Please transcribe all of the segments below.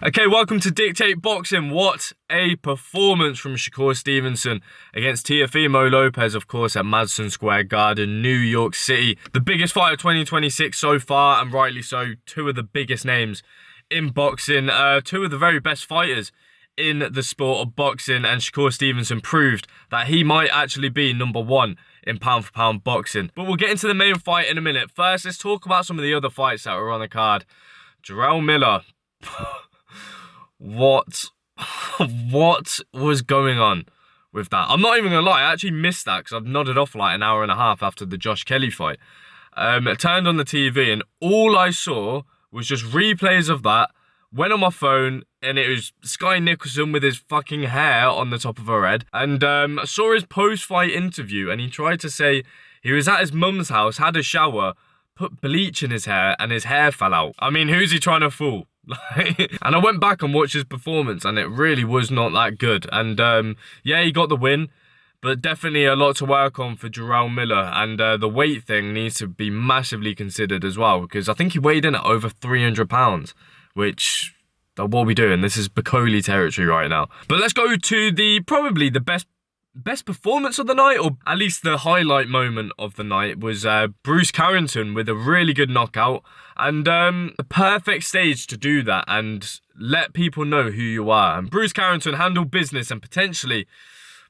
Okay, welcome to Dictate Boxing. What a performance from Shakur Stevenson against Teofimo Lopez, of course, at Madison Square Garden, New York City. The biggest fight of 2026 so far, and rightly so. Two of the biggest names in boxing, two of the very best fighters in the sport of boxing, and Shakur Stevenson proved that he might actually be number one in pound-for-pound boxing. But we'll get into the main fight in a minute. First, let's talk about some of the other fights that were on the card. Jarrell Miller. What was going on with that? I'm not even gonna lie, I actually missed that because I've nodded off like an hour and a half after the Josh Kelly fight. It turned on the TV and all I saw was just replays of that. Went on my phone and it was Sky Nicholson with his fucking hair on the top of her head. And I saw his post-fight interview and he tried to say he was at his mum's house, had a shower, put bleach in his hair and his hair fell out. I mean, who's he trying to fool? And I went back and watched his performance and it really was not that good. And yeah, he got the win, but definitely a lot to work on for Jarrell Miller. And the weight thing needs to be massively considered as well, because I think he weighed in at over 300 pounds, which, what are we doing? This is Bacoli territory right now. But let's go to probably the best performance of the night, or at least the highlight moment of the night, was Bruce Carrington with a really good knockout, and the perfect stage to do that and let people know who you are. And Bruce Carrington handled business and potentially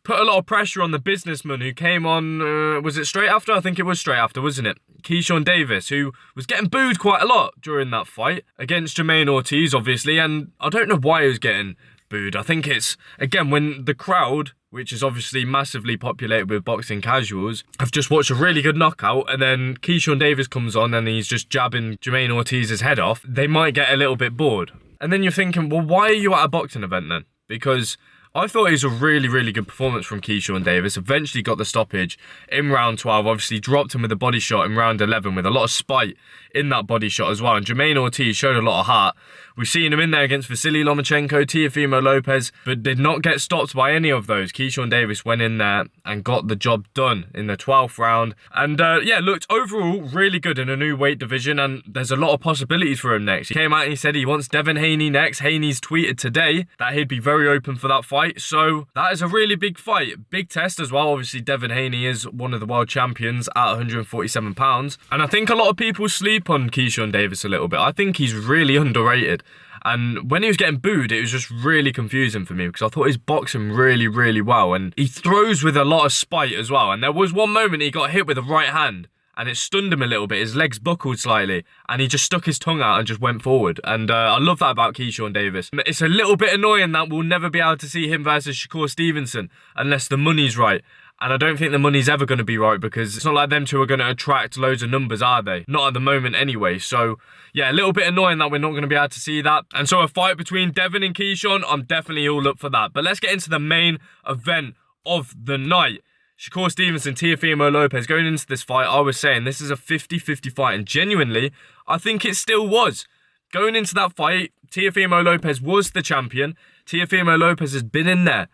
put a lot of pressure on the businessman who came on, was it straight after? I think it was straight after, wasn't it? Keyshawn Davis, who was getting booed quite a lot during that fight against Jermaine Ortiz, obviously, and I don't know why he was getting booed. I think it's, again, when the crowd, which is obviously massively populated with boxing casuals, have just watched a really good knockout, and then Keyshawn Davis comes on and he's just jabbing Jermaine Ortiz's head off, they might get a little bit bored. And then you're thinking, well, why are you at a boxing event then? Because I thought it was a really, really good performance from Keyshawn Davis. Eventually got the stoppage in round 12. Obviously dropped him with a body shot in round 11 with a lot of spite in that body shot as well. And Jermaine Ortiz showed a lot of heart. We've seen him in there against Vasily Lomachenko, Teofimo Lopez, but did not get stopped by any of those. Keyshawn Davis went in there and got the job done in the 12th round. And yeah, looked overall really good in a new weight division, and there's a lot of possibilities for him next. He came out and he said he wants Devin Haney next. Haney's tweeted today that he'd be very open for that fight. So that is a really big fight. Big test as well. Obviously, Devin Haney is one of the world champions at 147 pounds. And I think a lot of people sleep on Keyshawn Davis a little bit. I think he's really underrated. And when he was getting booed, it was just really confusing for me because I thought he's boxing really, really well. And he throws with a lot of spite as well. And there was one moment he got hit with a right hand and it stunned him a little bit. His legs buckled slightly and he just stuck his tongue out and just went forward. And I love that about Keyshawn Davis. It's a little bit annoying that we'll never be able to see him versus Shakur Stevenson unless the money's right. And I don't think the money's ever going to be right because it's not like them two are going to attract loads of numbers, are they? Not at the moment anyway. So, yeah, a little bit annoying that we're not going to be able to see that. And so a fight between Devin and Keyshawn, I'm definitely all up for that. But let's get into the main event of the night. Shakur Stevenson, Teofimo Lopez. Going into this fight, I was saying this is a 50-50 fight. And genuinely, I think it still was. Going into that fight, Teofimo Lopez was the champion. Teofimo Lopez has been in there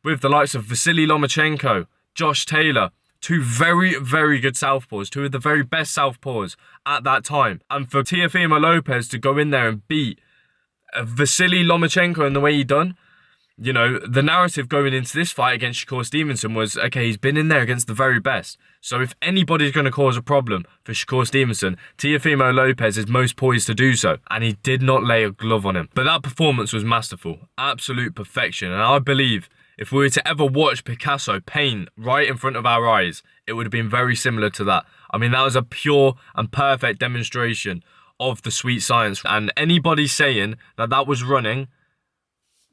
with the likes of Vasily Lomachenko, Josh Taylor, two very, very good southpaws, two of the very best southpaws at that time. And for Teofimo Lopez to go in there and beat Vasily Lomachenko in the way he done, you know, the narrative going into this fight against Shakur Stevenson was, okay, he's been in there against the very best. So if anybody's going to cause a problem for Shakur Stevenson, Teofimo Lopez is most poised to do so. And he did not lay a glove on him. But that performance was masterful. Absolute perfection. And I believe if we were to ever watch Picasso paint right in front of our eyes, it would have been very similar to that. I mean, that was a pure and perfect demonstration of the sweet science. And anybody saying that that was running,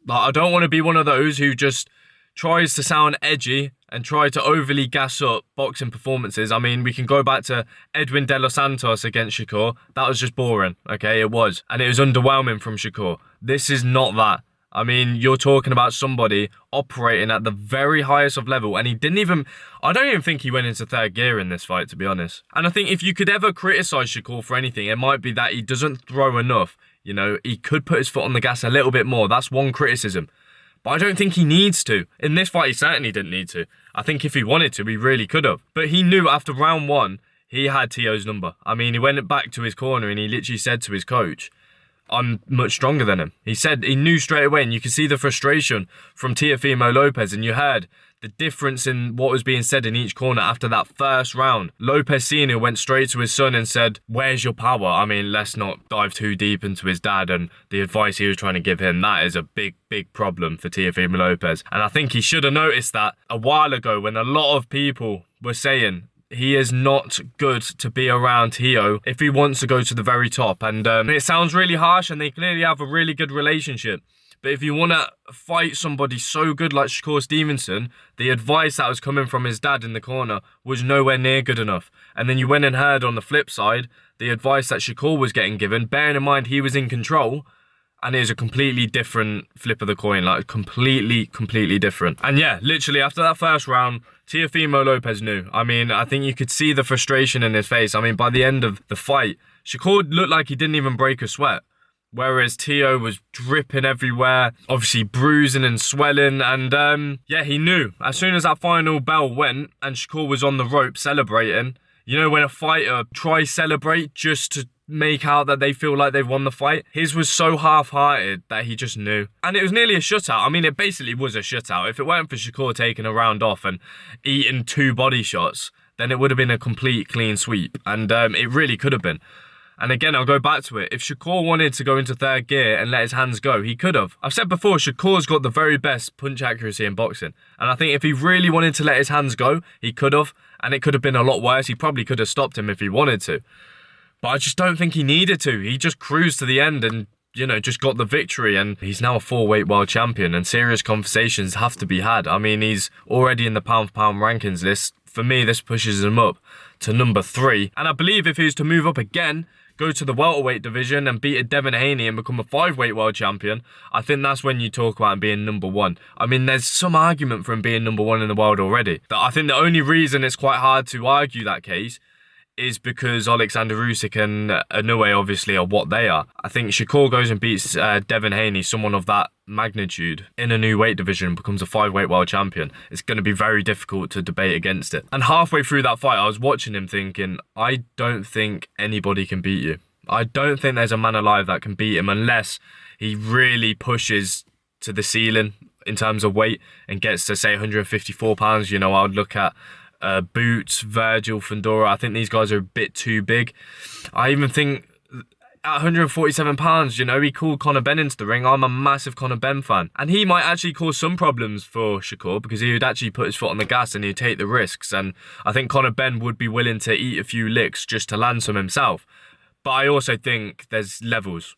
like, I don't want to be one of those who just tries to sound edgy and try to overly gas up boxing performances. I mean, we can go back to Edwin De Los Santos against Shakur. That was just boring, okay? It was. And it was underwhelming from Shakur. This is not that. I mean, you're talking about somebody operating at the very highest of level, and he didn't even, I don't even think he went into third gear in this fight, to be honest. And I think if you could ever criticise Shakur for anything, it might be that he doesn't throw enough. You know, he could put his foot on the gas a little bit more. That's one criticism. But I don't think he needs to. In this fight, he certainly didn't need to. I think if he wanted to, he really could have. But he knew after round one, he had Tio's number. I mean, he went back to his corner and he literally said to his coach, I'm much stronger than him. He said he knew straight away, and you could see the frustration from Teofimo Lopez, and you heard the difference in what was being said in each corner after that first round. Lopez Sr. went straight to his son and said, "Where's your power?" I mean, let's not dive too deep into his dad and the advice he was trying to give him. That is a big problem for Teofimo Lopez. And I think he should have noticed that a while ago when a lot of people were saying he is not good to be around Teo if he wants to go to the very top. And it sounds really harsh, and they clearly have a really good relationship. But if you want to fight somebody so good like Shakur Stevenson, the advice that was coming from his dad in the corner was nowhere near good enough. And then you went and heard on the flip side, the advice that Shakur was getting given, bearing in mind he was in control, and it was a completely different flip of the coin, like completely different. And yeah, literally after that first round, Teofimo Lopez knew. I mean, I think you could see the frustration in his face. I mean, by the end of the fight, Shakur looked like he didn't even break a sweat. Whereas Teo was dripping everywhere, obviously bruising and swelling. And yeah, he knew. As soon as that final bell went and Shakur was on the rope celebrating, you know when a fighter tries celebrate just to make out that they feel like they've won the fight? His was so half-hearted that he just knew. And it was nearly a shutout. I mean, it basically was a shutout. If it weren't for Shakur taking a round off and eating 2 body shots, then it would have been a complete clean sweep. And it really could have been. And again, I'll go back to it. If Shakur wanted to go into third gear and let his hands go, he could have. I've said before, Shakur's got the very best punch accuracy in boxing. And I think if he really wanted to let his hands go, he could have. And it could have been a lot worse. He probably could have stopped him if he wanted to. But I just don't think he needed to. He just cruised to the end and, you know, just got the victory. And he's now a 4-weight world champion. And serious conversations have to be had. I mean, he's already in the pound-for-pound rankings list. For me, this pushes him up to number 3. And I believe if he was to move up again, go to the welterweight division and beat a Devin Haney and become a 5-weight world champion, I think that's when you talk about him being number 1. I mean, there's some argument for him being number 1 in the world already. I think the only reason it's quite hard to argue that case is because Alexander Usyk and Inoue obviously are what they are. I think Shakur goes and beats Devin Haney, someone of that magnitude, in a new weight division and becomes a 5-weight world champion. It's going to be very difficult to debate against it. And halfway through that fight, I was watching him thinking, I don't think anybody can beat you. I don't think there's a man alive that can beat him unless he really pushes to the ceiling in terms of weight and gets to, say, 154 pounds. You know, I would look at Boots, Virgil, Fundora. I think these guys are a bit too big. I even think at 147 pounds, you know, he called Conor Benn into the ring. I'm a massive Conor Benn fan. And he might actually cause some problems for Shakur because he would actually put his foot on the gas and he'd take the risks. And I think Conor Benn would be willing to eat a few licks just to land some himself. But I also think there's levels.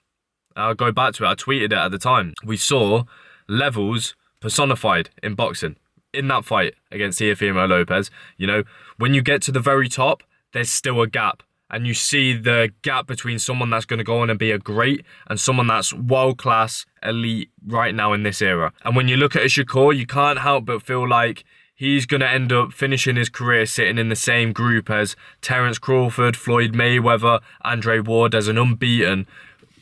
I'll go back to it. I tweeted it at the time. We saw levels personified in boxing. In that fight against Teofimo Lopez, you know, when you get to the very top, there's still a gap. And you see the gap between someone that's going to go on and be a great and someone that's world-class, elite right now in this era. And when you look at a Shakur, you can't help but feel like he's going to end up finishing his career sitting in the same group as Terence Crawford, Floyd Mayweather, Andre Ward as an unbeaten.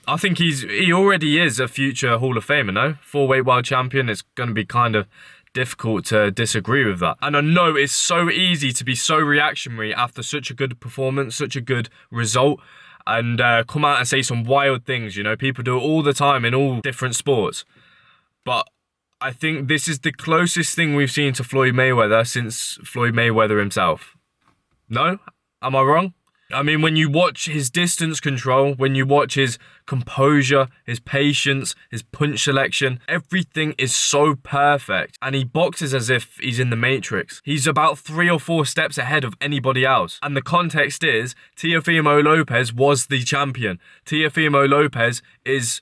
I think he already is a future Hall of Famer, no? 4-weight world champion. It's going to be kind of difficult to disagree with that. And I know it's so easy to be so reactionary after such a good performance, such a good result, and come out and say some wild things. You know, people do it all the time in all different sports. But I think this is the closest thing we've seen to Floyd Mayweather since Floyd Mayweather himself. No? Am I wrong? I mean, when you watch his distance control, when you watch his composure, his patience, his punch selection, everything is so perfect. And he boxes as if he's in the Matrix. He's about 3 or 4 steps ahead of anybody else. And the context is, Teofimo Lopez was the champion. Teofimo Lopez is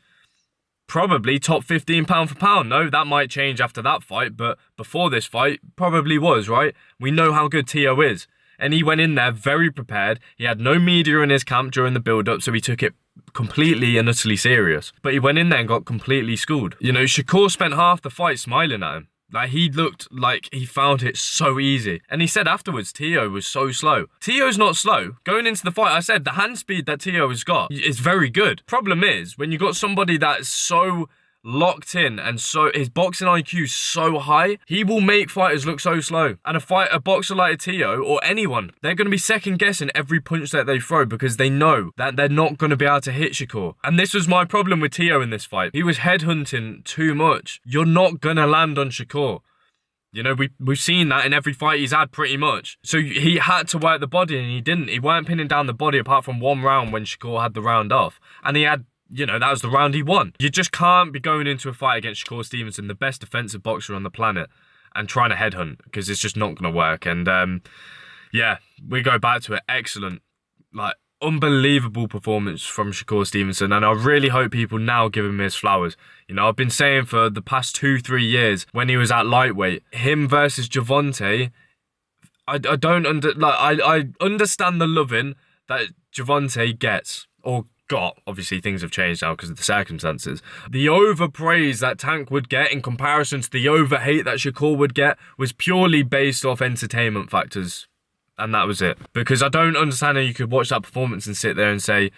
probably top 15 pound for pound. No, that might change after that fight, but before this fight, probably was, right? We know how good Teo is. And he went in there very prepared. He had no media in his camp during the build-up, so he took it completely and utterly serious. But he went in there and got completely schooled. You know, Shakur spent half the fight smiling at him. Like, he looked like he found it so easy. And he said afterwards, Teo was so slow. Teo's not slow. Going into the fight, I said the hand speed that Teo has got is very good. Problem is, when you got somebody that's so locked in, and so his boxing IQ is so high, he will make fighters look so slow. And a boxer like a Teo or anyone, they're going to be second guessing every punch that they throw because they know that they're not going to be able to hit Shakur. And this was my problem with Teo in this fight. He was headhunting too much. You're not going to land on Shakur. You know, we've seen that in every fight he's had pretty much. So he had to work the body and he didn't. He weren't pinning down the body apart from one round when Shakur had the round off. And he had, you know, that was the round he won. You just can't be going into a fight against Shakur Stevenson, the best defensive boxer on the planet, and trying to headhunt because it's just not going to work. And yeah, we go back to it. Excellent, like unbelievable performance from Shakur Stevenson. And I really hope people now give him his flowers. You know, I've been saying for the past 2-3 years when he was at lightweight, him versus Gervonta, I understand the loving that Gervonta gets or got. Obviously, things have changed now because of the circumstances. The overpraise that Tank would get in comparison to the overhate that Shakur would get was purely based off entertainment factors. And that was it. Because I don't understand how you could watch that performance and sit there and say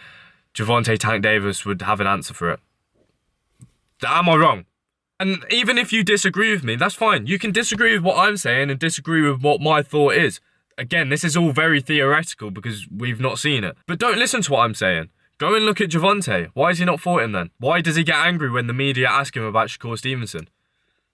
Gervonta Tank Davis would have an answer for it. Am I wrong? And even if you disagree with me, that's fine. You can disagree with what I'm saying and disagree with what my thought is. Again, this is all very theoretical because we've not seen it. But don't listen to what I'm saying. Go and look at Gervonta. Why is he not fought him then? Why does he get angry when the media ask him about Shakur Stevenson?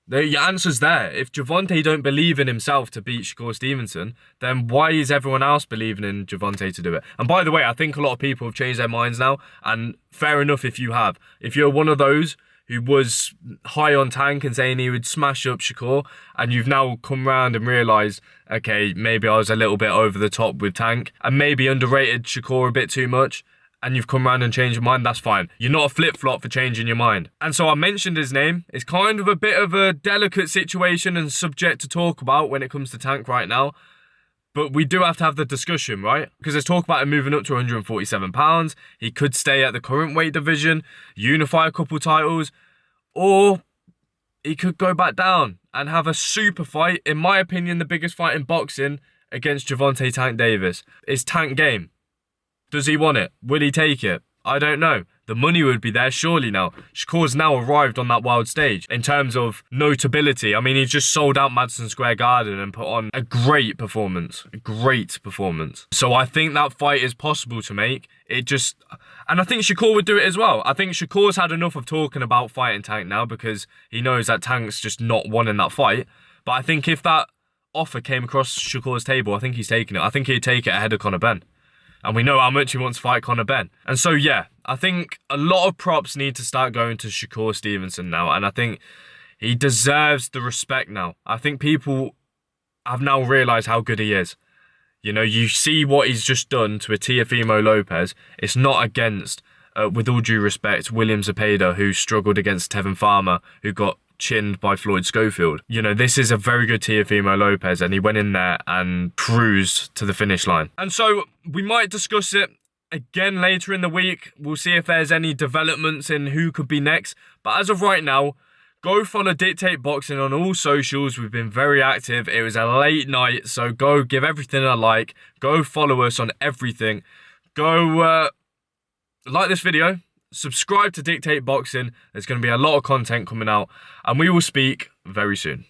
Your answer's there. If Gervonta don't believe in himself to beat Shakur Stevenson, then why is everyone else believing in Gervonta to do it? And by the way, I think a lot of people have changed their minds now, and fair enough if you have. If you're one of those who was high on Tank and saying he would smash up Shakur, and you've now come round and realised, okay, maybe I was a little bit over the top with Tank, and maybe underrated Shakur a bit too much, and you've come around and changed your mind, that's fine. You're not a flip-flop for changing your mind. And so I mentioned his name. It's kind of a bit of a delicate situation and subject to talk about when it comes to Tank right now. But we do have to have the discussion, right? Because there's talk about him moving up to 147 pounds. He could stay at the current weight division, unify a couple titles, or he could go back down and have a super fight. In my opinion, the biggest fight in boxing against Gervonta Tank Davis. It's Tank game. Does he want it? Will he take it? I don't know. The money would be there surely now. Shakur's now arrived on that wild stage in terms of notability. I mean, he just sold out Madison Square Garden and put on a great performance. A great performance. So I think that fight is possible to make. And I think Shakur would do it as well. I think Shakur's had enough of talking about fighting Tank now because he knows that Tank's just not won in that fight. But I think if that offer came across Shakur's table, I think he's taking it. I think he'd take it ahead of Conor Benn. And we know how much he wants to fight Conor Benn. And so, yeah, I think a lot of props need to start going to Shakur Stevenson now. And I think he deserves the respect now. I think people have now realised how good he is. You know, you see what he's just done to a Teofimo Lopez. It's not against, with all due respect, William Zepeda, who struggled against Tevin Farmer, who got chinned by Floyd Schofield. You know, this is a very good Teofimo Lopez, and he went in there and cruised to the finish line. And so we might discuss it again later in the week. We'll see if there's any developments in who could be next. But as of right now, go follow Dictate Boxing on all socials. We've been very active. It was a late night, so go give everything a like. Go follow us on everything. Go like this video. Subscribe to Dictate Boxing. There's going to be a lot of content coming out, and we will speak very soon.